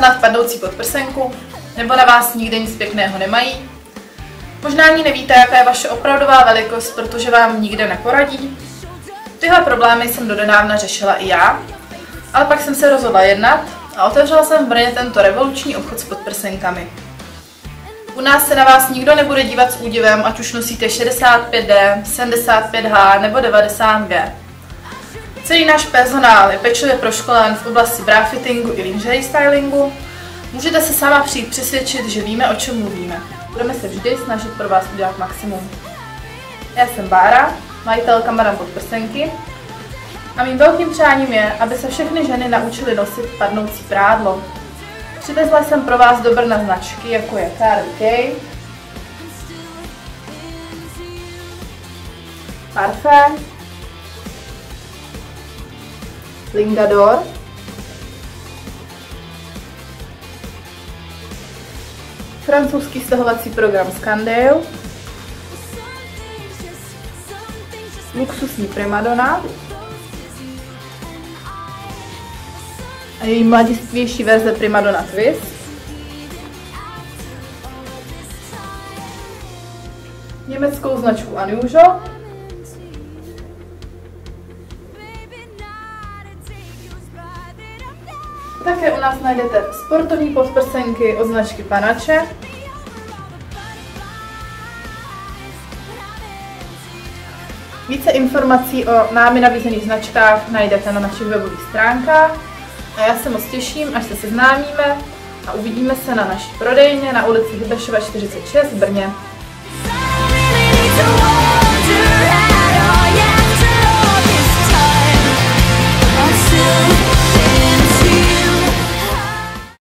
poznat padnoucí podprsenku, nebo na vás nikde nic pěkného nemají. Možná ani nevíte, jaká je vaše opravdová velikost, protože vám nikde neporadí. Tyhle problémy jsem dodnávna řešila i já, ale pak jsem se rozhodla jednat a otevřela jsem v Brně tento revoluční obchod s podprsenkami. U nás se na vás nikdo nebude dívat s údivem, ať už nosíte 65D, 75H nebo 90G. Celý náš personál je pečlivě proškolen v oblasti bra fittingu i lingerie stylingu. Můžete se sama přijít přesvědčit, že víme, o čem mluvíme. Budeme se vždy snažit pro vás udělat maximum. Já jsem Bára, majitelka Madame Podprsenky, a mým velkým přáním je, aby se všechny ženy naučily nosit padnoucí prádlo. Přivezla jsem pro vás do Brna značky, jako je Carly K, Parfait, Lingador, francouzský stahovací program Scandale, luxusní Primadonna a její mladistvější verze Primadonna Twist, německou značku Unusual, také u nás najdete sportovní podprsenky od značky Panache, více informací o námi nabízených značkách najdete na našich webových stránkách a já se moc těším, až se seznámíme a uvidíme se na naší prodejně na ulici Hybešova 46 v Brně.